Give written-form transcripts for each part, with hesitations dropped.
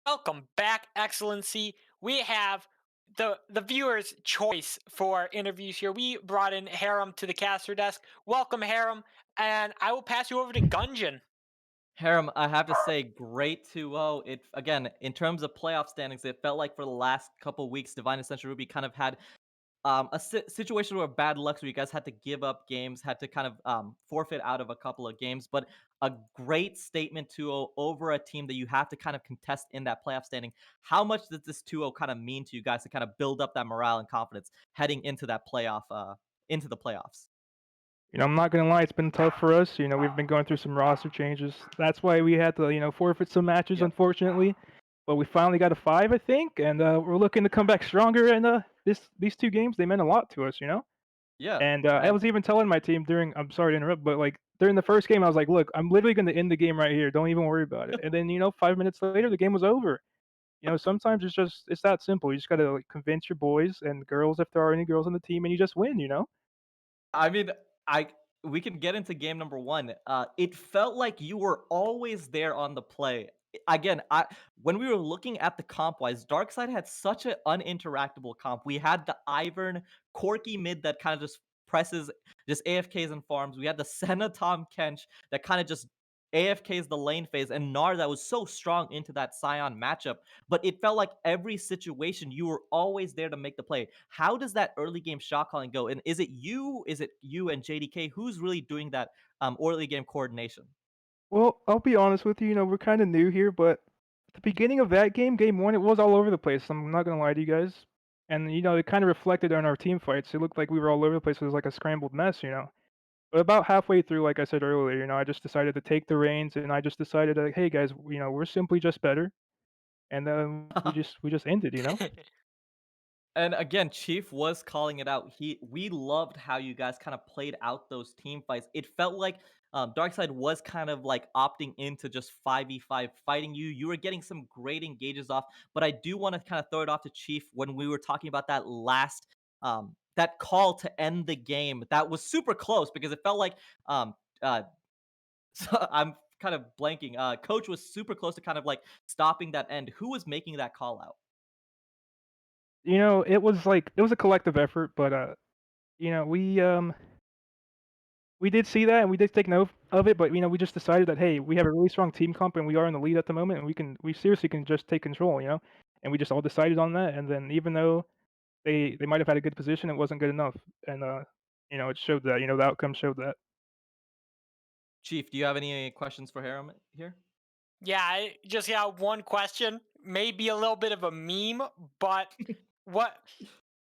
Welcome back, Excellency. We have the viewers' choice for interviews here. We brought in Herum to the caster desk. Welcome, Herum, and I will pass you over to Gungeon. Herum, I have to say, great 2-0. It again, in terms of playoff standings, it felt like for the last couple weeks, Divine Ascension Ruby kind of had a situation where bad luck, where you guys had to give up games, had to kind of forfeit out of a couple of games, but a great statement 2-0 over a team that you have to kind of contest in that playoff standing. How much does this 2-0 kind of mean to you guys to kind of build up that morale and confidence heading into that playoff, into the playoffs? I'm not gonna lie, it's been tough for us. We've been going through some roster changes. That's why we had to, forfeit some matches, Yep. unfortunately. But we finally got a five, I think, and we're looking to come back stronger. And these two games, they meant a lot to us. Yeah. And I And was even telling my team during. I'm sorry to interrupt, but like during the first game, I was like, "Look, I'm literally going to end the game right here. Don't even worry about it." And then 5 minutes later, the game was over. Sometimes it's that simple. You just gotta like convince your boys and girls, if there are any girls on the team, and you just win. I mean, I we can get into game number 1. It felt like you were always there on the play. Again, I when we were looking at the comp wise, Darkside had such an uninteractable comp. We had the Ivern quirky mid that kind of just presses, just AFKs and farms. We had the Senna Tom Kench that kind of just AFKs the lane phase, and Gnar that was so strong into that Scion matchup. But it felt like every situation you were always there to make the play. How does that early game shot calling go? And is it you? Is it you and JDK? Who's really doing that early game coordination? Well, I'll be honest with you, we're kinda new here, but at the beginning of that game, game 1, it was all over the place, I'm not gonna lie to you guys. And, it kinda reflected on our team fights, it looked like we were all over the place, it was like a scrambled mess. But about halfway through, like I said earlier, I just decided to take the reins, and I just decided like, "Hey guys, we're simply just better." And then we just ended. And again, Chief was calling it out. We loved how you guys kind of played out those team fights. It felt like Darkseid was kind of like opting into just 5v5 fighting you. You were getting some great engages off, but I do want to kind of throw it off to Chief when we were talking about that last that call to end the game. That was super close because it felt like um uh so I'm kind of blanking. Coach was super close to kind of like stopping that end. Who was making that call out? It was a collective effort, but, you know, we did see that, and we did take note of it, but, we just decided that, "Hey, we have a really strong team comp, and we are in the lead at the moment, and we seriously can just take control?" And we just all decided on that, and then even though they might have had a good position, it wasn't good enough, and, it showed that, the outcome showed that. Chief, do you have any questions for Harem here? Yeah, I just got one question. Maybe a little bit of a meme, but what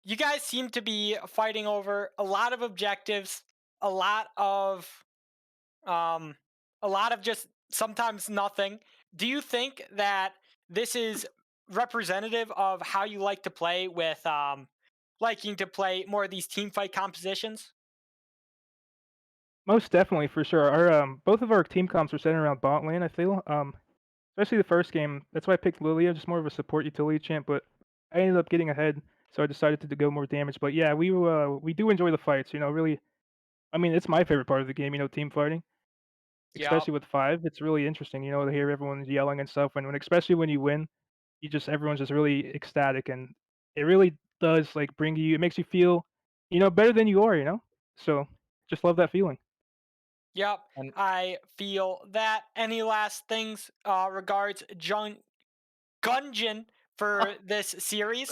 you guys seem to be fighting over a lot of objectives, a lot of um, a lot of just sometimes nothing. Do you think that this is representative of how you like to play with liking to play more of these team fight compositions? Most definitely, for sure. Both of our team comps were centered around bot lane, I feel, especially the first game. That's why I picked Lilia, just more of a support utility champ, but I ended up getting ahead, so I decided to go more damage. But yeah, we do enjoy the fights, really. I mean, it's my favorite part of the game, team fighting, Yep. especially with 5. It's really interesting, to hear everyone yelling and stuff, and especially when you win, everyone's just really ecstatic, and it really does, like, it makes you feel, better than you are? So, just love that feeling. Yep. And I feel that. Any last things regards Gungeon for this series?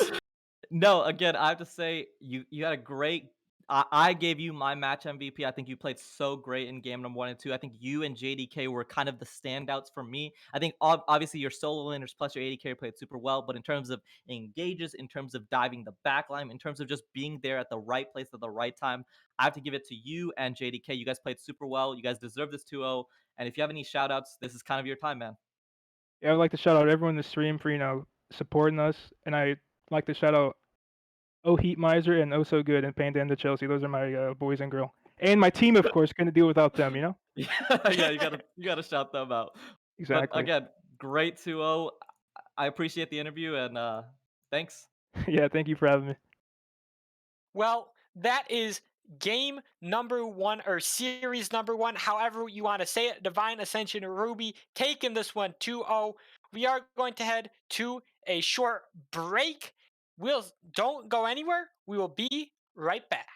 no, again, I have to say you had a great. I gave you my match MVP. I think you played so great in game number 1 and 2. I think you and JDK were kind of the standouts for me. I think obviously your solo laners plus your AD carry played super well, but in terms of engages, in terms of diving the backline, in terms of just being there at the right place at the right time, I have to give it to you and JDK. You guys played super well. You guys deserve this 2-0. And if you have any shout outs, this is kind of your time, man. Yeah, I'd like to shout out everyone in the stream for, supporting us, and I'd like to shout out Oh Heat Miser and Oh So Good and Panda and the Chelsea. Those are my, boys and girl. And my team, of course, couldn't do without them? Yeah, yeah, you gotta shout them out. But Exactly. again, great 2-0. I appreciate the interview and thanks. Yeah, thank you for having me. Well, that is game number one or series number one, however you want to say it. Divine Ascension Ruby taking this one 2-0. We are going to head to a short break. Don't go anywhere. We will be right back.